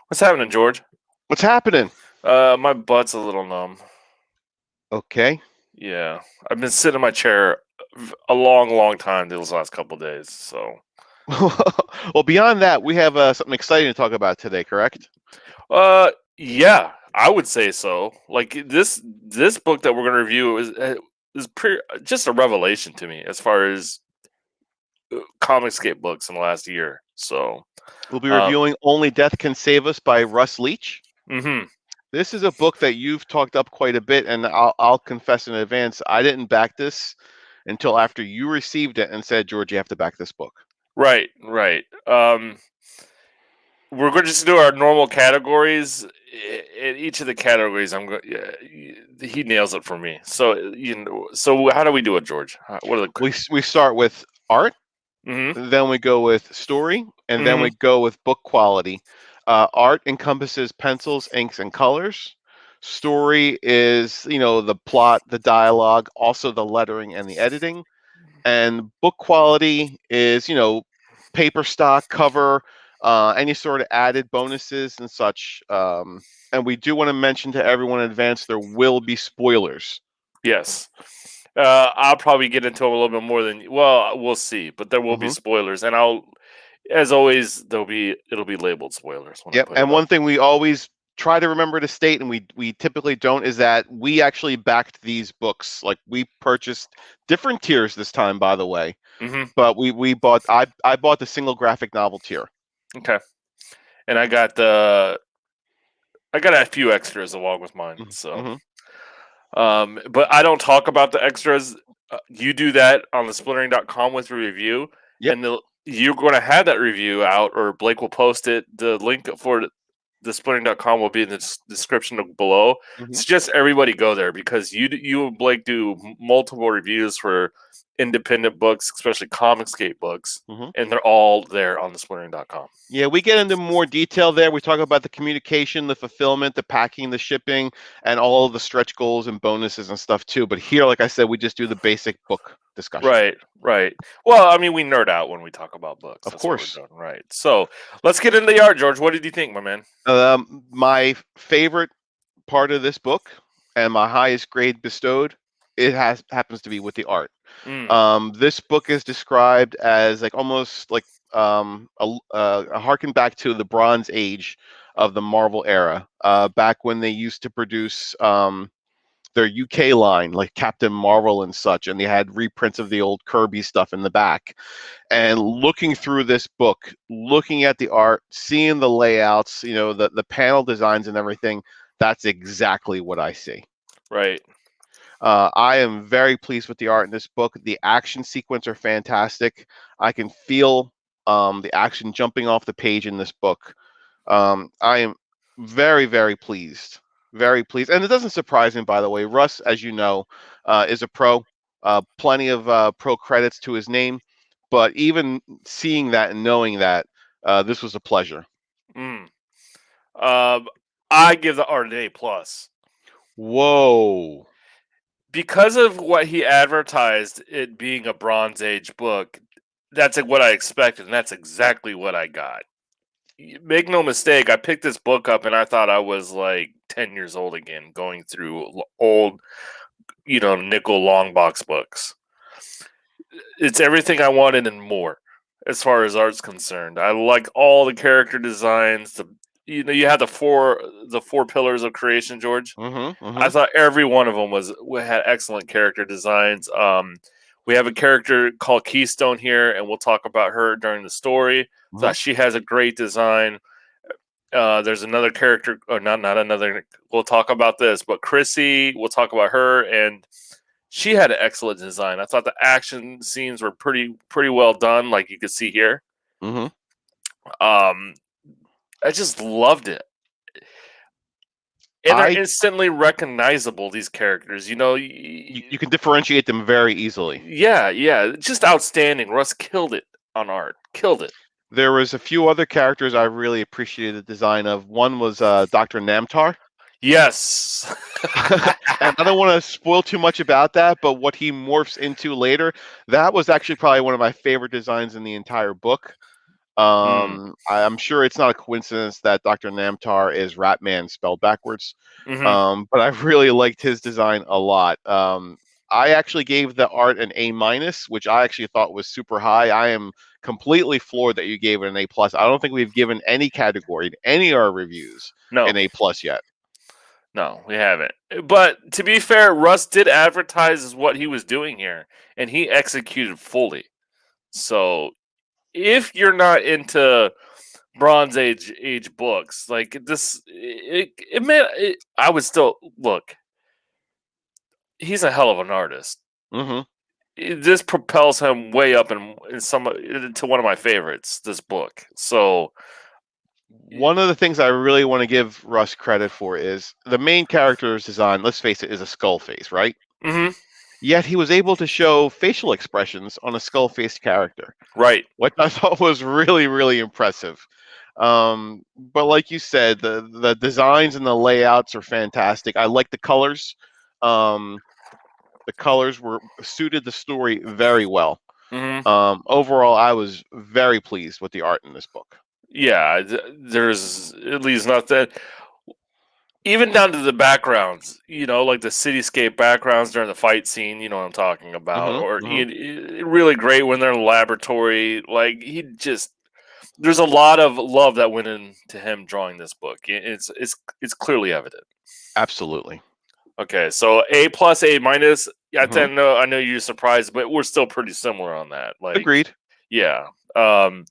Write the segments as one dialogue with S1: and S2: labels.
S1: What's happening, George?
S2: What's happening?
S1: My butt's a little numb.
S2: Okay.
S1: Yeah, I've been sitting in my chair a long, long time these last couple days. So,
S2: Well, beyond that, we have something exciting to talk about today, correct?
S1: yeah, I would say so. Like this book that we're gonna review is pretty just a revelation to me as far as Comicscape books in the last year. So,
S2: We'll be
S1: uh,
S2: reviewing Only Death Can Save Us by Russ Leach.
S1: mm-hmm,
S2: This is a book that you've talked up quite a bit, and I'll confess in advance, I didn't back this until after you received it and said, George, you have to back this book.
S1: right, right. We're going to just do our normal categories. In each of the categories, I'm going. Yeah, he nails it for me. So so how do we do it, George? What are the?
S2: We start with art,
S1: Mm-hmm.
S2: then we go with story, and then
S1: Mm-hmm.
S2: we go with book quality. Art encompasses pencils, inks, and colors. Story is, the plot, the dialogue, also the lettering and the editing. And book quality is, paper stock, cover, any sort of added bonuses and such. And we do want to mention to everyone in advance there will be spoilers.
S1: Yes. I'll probably get into it a little bit more than well. We'll see, but there will be
S2: Hmm.
S1: spoilers, and as always, it'll be labeled spoilers when I
S2: Yep.
S1: put it
S2: And
S1: up.
S2: one thing we always try to remember to state, and we typically don't, is that we actually backed these books. Like we purchased different tiers this time, by the way.
S1: Mm-hmm.
S2: But we bought I bought the single graphic novel tier.
S1: Okay. And I got a few extras along with mine. So,
S2: Mm-hmm.
S1: but I don't talk about the extras. You do that on the splintering.com with a review,
S2: Yep.
S1: and you're going to have that review out, or Blake will post it. The link for the splintering.com will be in the description below.
S2: Mm-hmm.
S1: Suggest everybody go there because you and Blake do multiple reviews for independent books, especially Comicscape books,
S2: Mm-hmm.
S1: and they're all there on the splintering.com.
S2: Yeah, we get into more detail there. We talk about the communication, the fulfillment, the packing, the shipping, and all of the stretch goals and bonuses and stuff too. But here, like I said, we just do the basic book discussion.
S1: Right, right. Well, I mean, we nerd out when we talk about books.
S2: Of
S1: That's what we're
S2: course.
S1: doing, right? So let's get into the art, George. What did you think, my man?
S2: My favorite part of this book and my highest grade bestowed, it has happens to be with the art.
S1: Mm,
S2: This book is described as like almost like a harken back to the Bronze Age of the Marvel era, back when they used to produce their UK line, like Captain Marvel and such, and they had reprints of the old Kirby stuff in the back. And looking through this book, looking at the art, seeing the layouts, the panel designs and everything, that's exactly what I see.
S1: right.
S2: I am very pleased with the art in this book. The action sequence are fantastic. I can feel the action jumping off the page in this book. I am very, very pleased. Very pleased. And it doesn't surprise me, by the way. Russ, as you know, is a pro. Plenty of pro credits to his name. But even seeing that and knowing that, this was a pleasure.
S1: Mm. Um, I give the art an A plus
S2: Whoa.
S1: because of what he advertised it being a Bronze Age book. That's like what I expected, and that's exactly what I got. Make no mistake, I picked this book up and I thought I was like 10 years old again, going through old, nickel long box books. It's everything I wanted and more as far as art's concerned. I like all the character designs. You had the four pillars of creation, George.
S2: Mm-hmm.
S1: I
S2: Mm-hmm.
S1: thought every one of them had excellent character designs. We have a character called Keystone here, and we'll talk about her during the story.
S2: Mm-hmm.
S1: Thought she has a great design. There's another character, or not another. We'll talk about this, but Chrissy. We'll talk about her, and she had an excellent design. I thought the action scenes were pretty well done, like you could see here.
S2: Mm-hmm.
S1: Um, I just loved it, and they're
S2: I
S1: instantly recognizable. These characters,
S2: you can differentiate them very easily.
S1: yeah, yeah, just outstanding. Russ killed it on art, killed it.
S2: There was a few other characters I really appreciated the design of. One was Dr. Namtar.
S1: Yes,
S2: And I don't want to spoil too much about that, but what he morphs into later, that was actually probably one of my favorite designs in the entire book. I'm sure it's not a coincidence that Dr. Namtar is Ratman spelled backwards.
S1: Hmm.
S2: But I really liked his design a lot. I actually gave the art an A minus, which I actually thought was super high. I am completely floored that you gave it an A plus. I don't think we've given any category in any of our reviews
S1: No,
S2: an A plus yet.
S1: no, we haven't. But to be fair, Russ did advertise what he was doing here, and he executed fully. So if you're not into Bronze Age books like this, I would still look. He's a hell of an artist.
S2: Hmm.
S1: This propels him way up in some to one of my favorites. This book. So
S2: One of the things I really want to give Russ credit for is the main character's design, let's face it, is a skull face, right?
S1: mhm,
S2: Yet he was able to show facial expressions on a skull faced character,
S1: right.
S2: which I thought was really, really impressive. But like you said, the designs and the layouts are fantastic. I like the colors. Um, the colors were suited the story very well.
S1: Hmm.
S2: Overall, I was very pleased with the art in this book.
S1: Yeah, there's at least not that. Even down to the backgrounds, like the cityscape backgrounds during the fight scene, you know what I'm talking about,
S2: Hmm.
S1: or
S2: Hmm.
S1: really great when they're in the laboratory. Like there's a lot of love that went into him drawing this book. It's clearly evident.
S2: Absolutely.
S1: Okay, so A plus, A minus.
S2: Hmm.
S1: I know you're surprised, but we're still pretty similar on that. Like,
S2: Agreed.
S1: yeah. Um,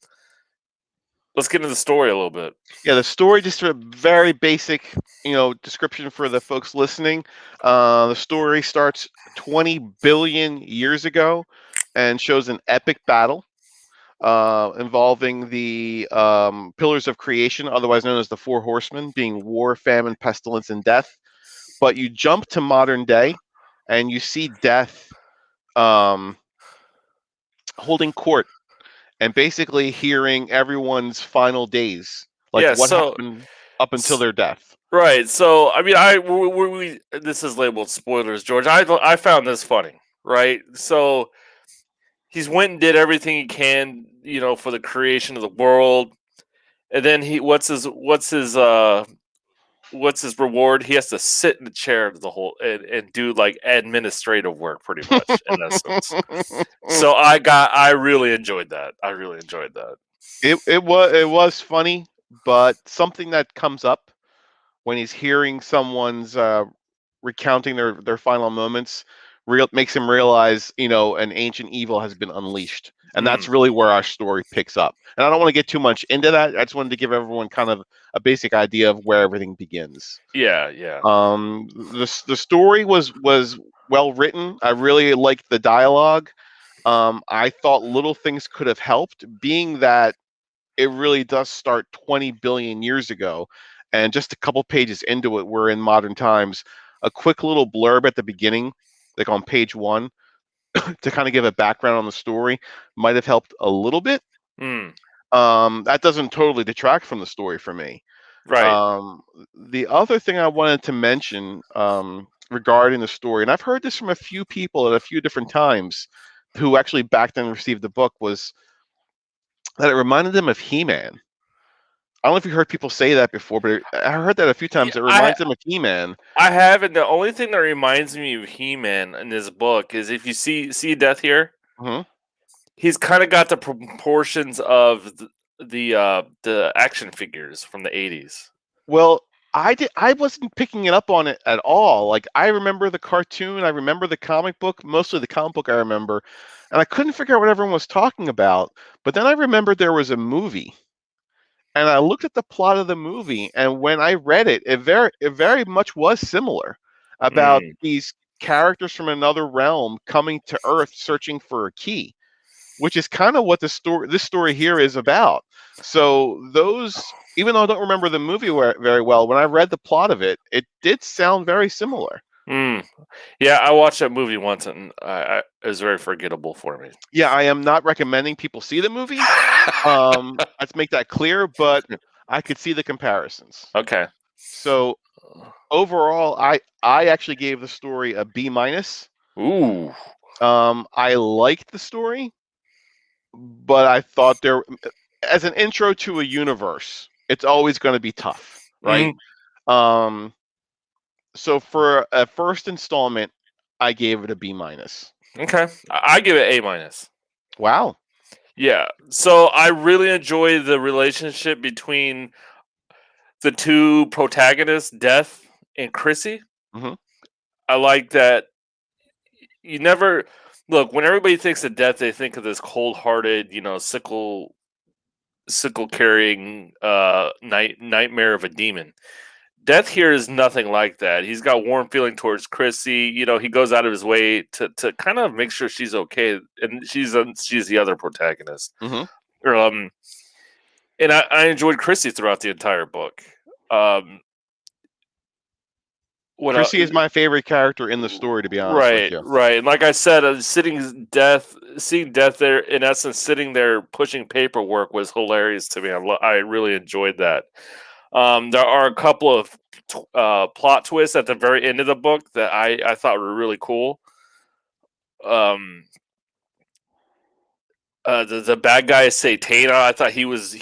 S1: let's get into the story a little bit.
S2: Yeah, the story, just a very basic, description for the folks listening. The story starts 20 billion years ago and shows an epic battle involving the pillars of creation, otherwise known as the Four Horsemen, being war, famine, pestilence, and death. But you jump to modern day and you see death um, holding court and basically hearing everyone's final days, like
S1: Yeah.
S2: what
S1: So,
S2: happened up until their death.
S1: right. So, I mean, this is labeled spoilers, George. I found this funny, right? So he's went and did everything he can, for the creation of the world, and then what's his reward? He has to sit in the chair the whole and do like administrative work, pretty much in essence. So I really enjoyed that. I really enjoyed that.
S2: It was funny, but something that comes up when he's hearing someone's recounting their final moments makes him realize, an ancient evil has been unleashed, and that's
S1: Mm,
S2: really where our story picks up. And I don't want to get too much into that. I just wanted to give everyone kind of a basic idea of where everything begins.
S1: yeah, yeah.
S2: The story was well written. I really liked the dialogue. I thought little things could have helped, being that it really does start 20 billion years ago, and just a couple pages into it, we're in modern times. A quick little blurb at the beginning, like on page 1, to kind of give a background on the story, might have helped a little bit.
S1: Mm,
S2: That doesn't totally detract from the story for me.
S1: right.
S2: Um, the other thing I wanted to mention regarding the story, and I've heard this from a few people at a few different times who actually backed and received the book, was that it reminded them of He-Man. I don't know if you heard people say that before, but I heard that a few
S1: Yeah,
S2: times. It reminds them of He-Man.
S1: I have, and the only thing that reminds me of He-Man in this book is if you see Death here,
S2: Hmm.
S1: he's kind of got the proportions of the action figures from the 80s.
S2: Well, I wasn't picking it up on it at all. Like, I remember the cartoon, I remember the comic book, mostly the comic book I remember, and I couldn't figure out what everyone was talking about. But then I remembered there was a movie, and I looked at the plot of the movie, and when I read it, it very much was similar, about
S1: Mm,
S2: these characters from another realm coming to Earth searching for a key, which is kind of what this story here is about. So even though I don't remember the movie very well, when I read the plot of it, it did sound very similar.
S1: mm. Yeah, I watched that movie once, and it was very forgettable for me.
S2: Yeah, I am not recommending people see the movie. Let's make that clear, but I could see the comparisons.
S1: Okay.
S2: So overall, I actually gave the story a B minus.
S1: Ooh.
S2: I liked the story, but I thought as an intro to a universe, it's always going to be tough, right?
S1: Mhm.
S2: So for a first installment, I gave it a B minus.
S1: Okay, I give it A-.
S2: Wow.
S1: Yeah, so I really enjoy the relationship between the two protagonists, Death and Chrissy.
S2: Hmm.
S1: I like that you never look when everybody thinks of Death, they think of this cold-hearted, sickle carrying nightmare of a demon. Death here is nothing like that. He's got warm feeling towards Chrissy. He goes out of his way to kind of make sure she's okay, and she's the other protagonist.
S2: Hmm.
S1: Um, and I enjoyed Chrissy throughout the entire book. Um, what
S2: Chrissy is my favorite character in the story, to be honest with
S1: Right,
S2: you.
S1: right. And like I said, seeing Death there, in essence, sitting there pushing paperwork was hilarious to me. I really enjoyed that. There are a couple of plot twists at the very end of the book that I thought were really cool. Um, the bad guy Satana, I thought he was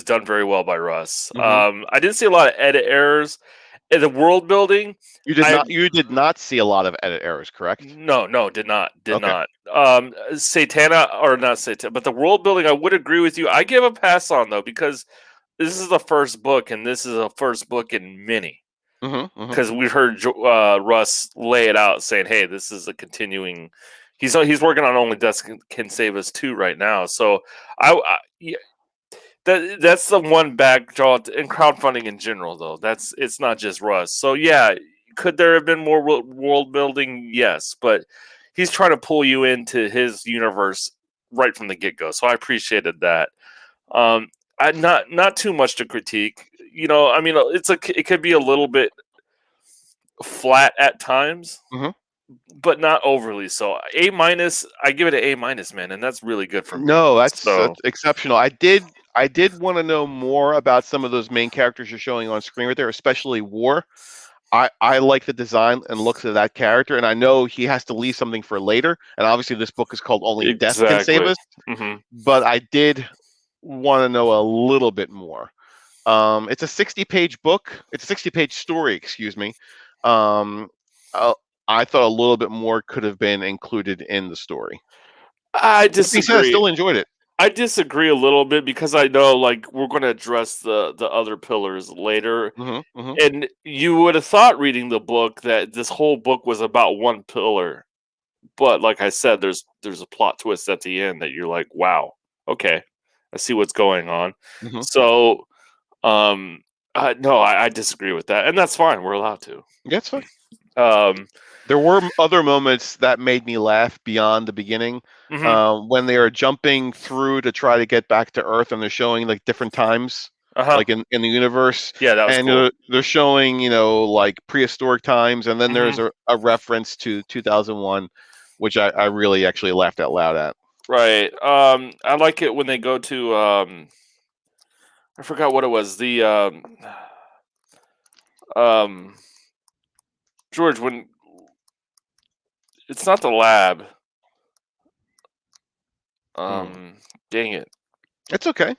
S1: done very well by Russ.
S2: Hmm.
S1: I didn't see a lot of edit errors in the world building. I
S2: You did not see a lot of edit errors, correct?
S1: No, no, did
S2: Okay.
S1: not. Satana or not Satana, but the world building, I would agree with you. I give a pass on though because this is the first book, and this is a first book in many.
S2: Hmm. Hmm.
S1: Because we heard Russ lay it out, saying, "Hey, this is a continuing." He's working on Only Death Can Save Us 2 right now. So yeah, that's the one backdraw in crowdfunding in general, though. It's not just Russ. So yeah, could there have been more world building? Yes, but he's trying to pull you into his universe right from the get go. So I appreciated that. Um, I not too much to critique. I mean, it could be a little bit flat at times,
S2: Hmm.
S1: but not overly so. A-, I give it an A-, man, and that's really good for me.
S2: No,
S1: So
S2: that's exceptional. I did want to know more about some of those main characters you're showing on screen right there, especially War. I like the design and looks of that character, and I know he has to leave something for later. And obviously, this book is called Only Death Can Save
S1: exactly.
S2: Us.
S1: Hmm.
S2: But I did want to know a little bit more. It's a 60-page book. It's a 60-page story, excuse me. Um, uh, I thought a little bit more could have been included in the story.
S1: I
S2: That being said, I
S1: disagree.
S2: still enjoyed it.
S1: I disagree a little bit because I know, like, we're going to address the other pillars later,
S2: Hmm. Hmm.
S1: and you would have thought reading the book that this whole book was about one pillar, but like I said, there's a plot twist at the end that you're like, wow, okay, I see what's going on.
S2: Hmm.
S1: So, no, I disagree with that, and that's fine. We're allowed to.
S2: Yeah, it's fine.
S1: Um,
S2: There were other moments that made me laugh beyond the beginning,
S1: mhm,
S2: when they are jumping through to try to get back to Earth, and they're showing like different times,
S1: uh-huh.
S2: like in the universe,
S1: Yeah, that was
S2: and
S1: cool.
S2: they're showing like prehistoric times, and then there's
S1: Mhm.
S2: a reference to 2001, which I really actually laughed out loud at.
S1: Right. I like it when they go to I forgot what it was. The um George, when it's not the lab.
S2: Hmm.
S1: Dang it.
S2: It's okay,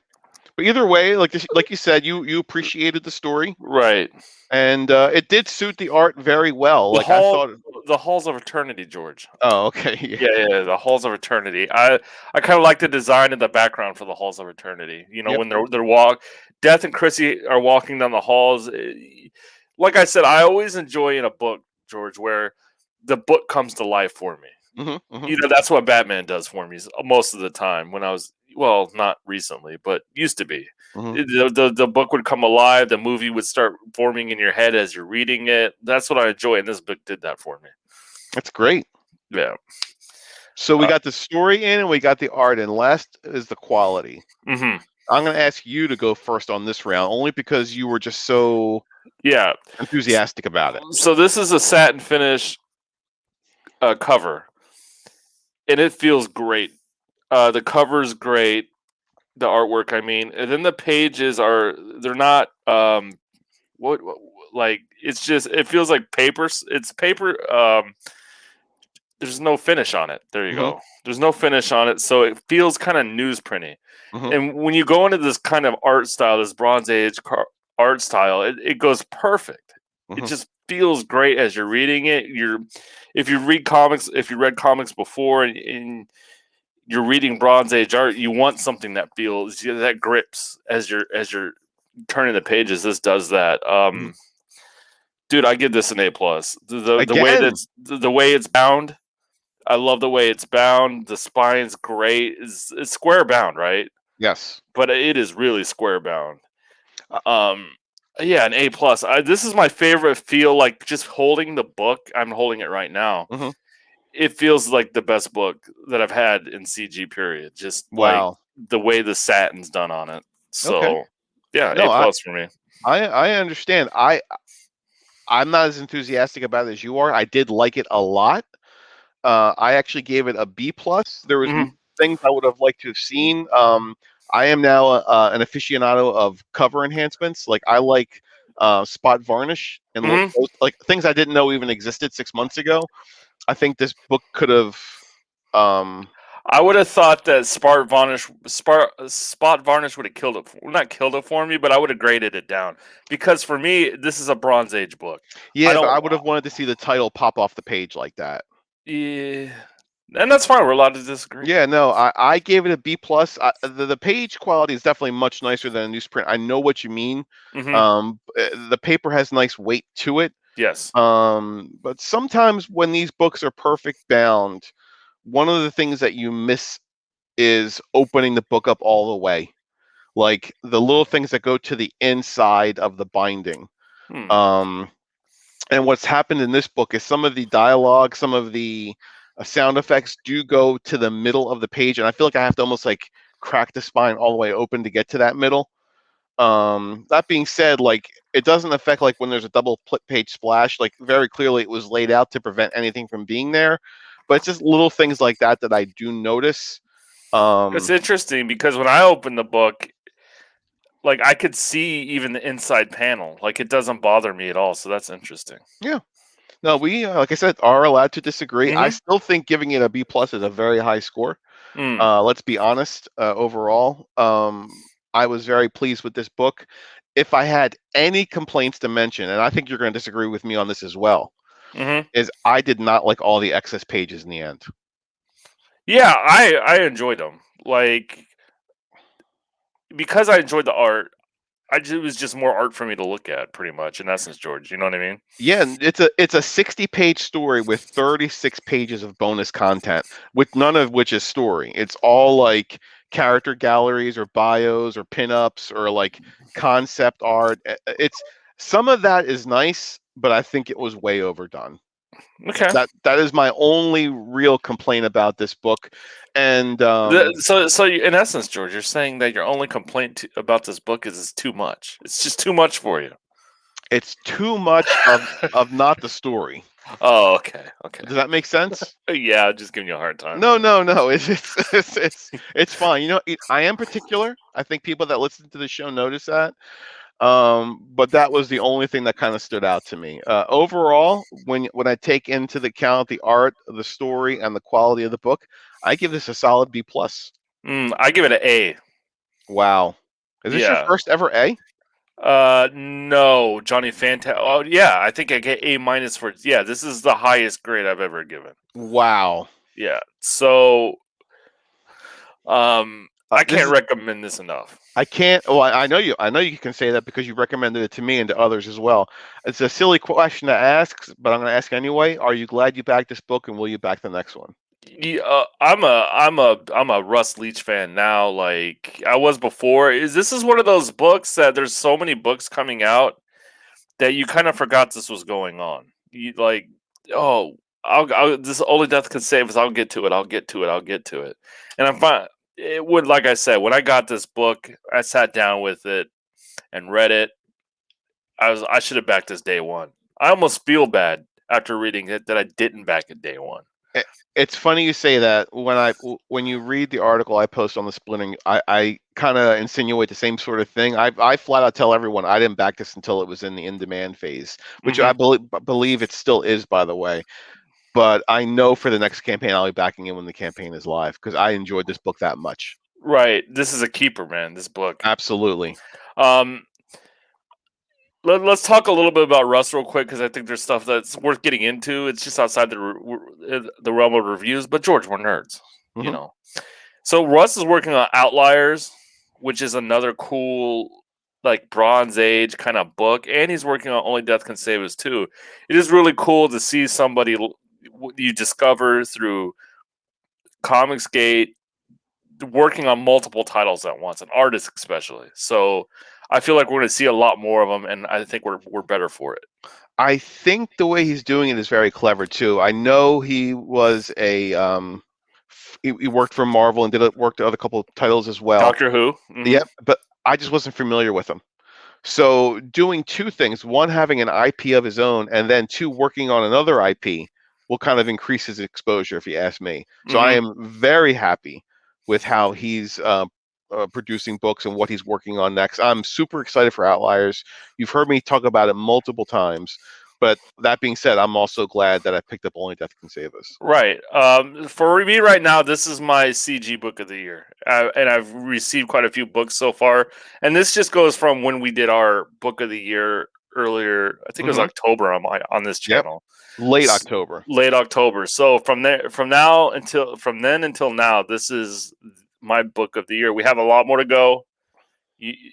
S2: but either way, like you said, you appreciated the story,
S1: Right.
S2: and it did suit the art very well.
S1: The
S2: Like I
S1: hall
S2: thought.
S1: the halls of eternity, George.
S2: Oh, okay.
S1: Yeah,
S2: Yeah.
S1: yeah, yeah, the halls of eternity. I kind of like the design in the background for the halls of eternity.
S2: Yep.
S1: When they're Death and Chrissy are walking down the halls. Like I said, I always enjoy in a book, George, where the book comes to life for me.
S2: Hmm. Hmm.
S1: That's what Batman does for me most of the time when I was, well, not recently, but used to be.
S2: Hmm.
S1: The book would come alive, the movie would start forming in your head as you're reading it. That's what I enjoy, and this book did that for me.
S2: That's great.
S1: Yeah.
S2: So we
S1: Uh,
S2: got the story in and we got the art in. Last is the quality.
S1: mhm.
S2: I'm going to ask you to go first on this round, only because you were just so
S1: Yeah.
S2: enthusiastic about it.
S1: So this is a satin finish cover, and it feels great. The cover's great. The artwork, I mean, and then the pages they're not what like it's just it feels like paper. It's paper. there's no finish on it. There you
S2: Hmm.
S1: go. There's no finish on it, so it feels kind of newsprinty.
S2: Hmm.
S1: And when you go into this kind of art style, this Bronze Age art style, it goes perfect. It
S2: Hmm.
S1: just feels great as you're reading it. If you read comics, if you read comics before and you're reading Bronze Age art, you want something that feels that grips as you're turning the pages. This does that.
S2: Hmm.
S1: Dude, I give this an A+. The way
S2: Again,
S1: that's the way it's bound, I love the way it's bound. The spine's great. It's square bound, right?
S2: yes.
S1: But it is really square bound.
S2: Uh,
S1: Um, yeah, an A+. This is my favorite feel. Like just holding the book, I'm holding it right now.
S2: mhm.
S1: It feels like the best book that I've had in CG. Period. Just like
S2: Wow.
S1: the way the satin's done on it.
S2: Okay.
S1: So yeah, A+
S2: No, I,
S1: for me.
S2: I I understand. I'm not as enthusiastic about it as you are. I did like it a lot. I actually gave it a B+. There was
S1: Hmm.
S2: things I would have liked to have seen. I am now an aficionado of cover enhancements. Like I like spot varnish and
S1: Hmm.
S2: like things I didn't know even existed 6 months ago. I think this book could have. Um,
S1: I would have thought that spot varnish would have killed it. Well, not killed it for me, but I would have graded it down because for me, this is a Bronze Age book. I
S2: yeah, but
S1: don't.
S2: I would have wanted to see the title pop off the page like that.
S1: Yeah, and that's fine. We're allowed to disagree.
S2: Yeah, no, I gave it a B+. The page quality is definitely much nicer than a newsprint. I know what you mean.
S1: Hmm.
S2: The paper has nice weight to it.
S1: Yes.
S2: But sometimes when these books are perfect bound, one of the things that you miss is opening the book up all the way. Like the little things that go to the inside of the binding.
S1: Hmm.
S2: Um, and what's happened in this book is some of the dialogue, some of the sound effects do go to the middle of the page, and I feel like I have to almost like crack the spine all the way open to get to that middle. That being said, like it doesn't affect like when there's a double page splash. Like very clearly, it was laid out to prevent anything from being there. But it's just little things like that that I do notice.
S1: It's
S2: Um,
S1: interesting because when I opened the book, like I could see even the inside panel. Like it doesn't bother me at all. So that's interesting.
S2: yeah, no, we like I said are allowed to disagree. I
S1: Hmm.
S2: still think giving it a B+ is a very high score.
S1: Mm.
S2: Let's be honest. Overall, I was very pleased with this book. If I had any complaints to mention, and I think you're going to disagree with me on this as well,
S1: Hmm.
S2: is I did not like all the excess pages in the end.
S1: Yeah, I enjoyed them. Like because I enjoyed the art, it was just more art for me to look at, pretty much. In essence, George, you know what I mean?
S2: Yeah, and it's a 60-page story with 36 pages of bonus content, with none of which is story. It's all like character galleries or bios or pinups or like concept art. It's some of that is nice, but I think it was way overdone.
S1: Okay.
S2: That is my only real complaint about this book, and
S1: In essence, George, you're saying that your only complaint about this book is it's too much. It's just too much for you.
S2: it's too much of not the story.
S1: Oh, okay, okay.
S2: Does that make sense?
S1: Yeah, I'm just giving you a hard time,
S2: No,
S1: man.
S2: no, no. It's fine. You know, I am particular. I think people that listen to the show notice that. But that was the only thing that kind of stood out to me. Overall, when I take into the account the art, the story, and the quality of the book, I give this a solid B+.
S1: I give it an A.
S2: Wow. Is this your
S1: Yeah.
S2: first ever A?
S1: No, Johnny Fantastic. Oh, yeah. I think I get A- for. Yeah, this is the highest grade I've ever given.
S2: Wow.
S1: Yeah. So, I
S2: This
S1: can't
S2: is
S1: recommend this enough.
S2: I can't. Oh, I know you. I know you can say that because you recommended it to me and to others as well. It's a silly question to ask, but I'm going to ask anyway. Are you glad you backed this book, and will you back the next one?
S1: Yeah, I'm a Russ Leach fan now. Like I was before. This is one of those books that there's so many books coming out that you kind of forgot this was going on. You like, oh, this only death can save us. I'll get to it. I'll get to it. I'll get to it. And I'm fine. It would, like I said, when I got this book, I sat down with it and read it. I should have backed this day one. I almost feel bad after reading it that I didn't back it day one.
S2: It's funny you say that. When you read the article I post on the splitting, I kind of insinuate the same sort of thing. I flat out tell everyone I didn't back this until it was in the in demand phase, which
S1: Hmm.
S2: believe it still is, by the way. but I know for the next campaign I'll be backing in when the campaign is live because I enjoyed this book that much.
S1: Right. This is a keeper, man. This book.
S2: Absolutely.
S1: Let's talk a little bit about Russ real quick because I think there's stuff that's worth getting into. It's just outside the realm of reviews. But George, we're nerds, you
S2: Mhm.
S1: know. So Russ is working on Outliers, which is another cool, like Bronze Age kind of book, and he's working on Only Death Can Save Us too. It is really cool to see somebody you discover through Comicsgate working on multiple titles at once, an artist especially. So I feel like we're going to see a lot more of them, and I think we're better for it.
S2: I think the way he's doing it is very clever too. I know he was he worked for Marvel and worked on a couple of titles as well.
S1: Doctor Who. Mm-hmm.
S2: Yep, but I just wasn't familiar with him. So doing two things, one having an IP of his own, and then two working on another IP will kind of increase his exposure, if you ask me. So I am very happy with how he's producing books and what he's working on next. I'm super excited for Outliers. You've heard me talk about it multiple times. But that being said, I'm also glad that I picked up Only Death Can Save Us.
S1: Right. For me right now, this is my CG book of the year. And I've received quite a few books so far. And this just goes from when we did our book of the year earlier. I think it was October on this channel.
S2: Yep. Late October.
S1: Late October. So from then until now, this is my book of the year. We have a lot more to go. We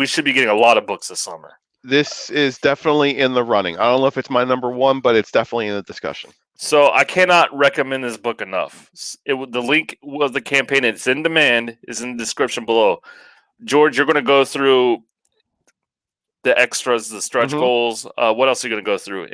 S1: should be getting a lot of books this summer.
S2: This is definitely in the running. I don't know if it's my number one, but it's definitely in the discussion.
S1: So I cannot recommend this book enough. The link of the campaign, it's in demand, is in the description below. George, you're going to go through the extras, the stretch goals. What else are you going to go through?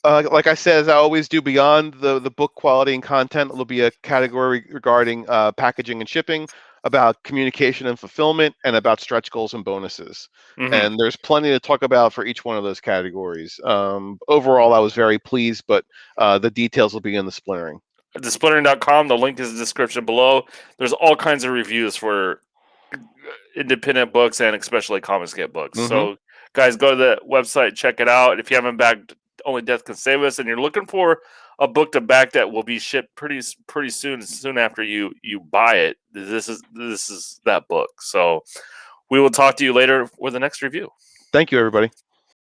S2: Like I said, as I always do, beyond the book quality and content, there'll be a category regarding packaging and shipping, about communication and fulfillment, and about stretch goals and bonuses. And there's plenty to talk about for each one of those categories. Overall, I was very pleased, but the details will be in the splintering.
S1: Thesplintering.com. The link is in the description below. There's all kinds of reviews for independent books and especially Comicsgate books. So, guys, go to the website, check it out. If you haven't backed Only Death Can Save Us, and you're looking for a book to back that will be shipped pretty soon after you buy it, this is that book. So we will talk to you later with the next review.
S2: Thank you, everybody.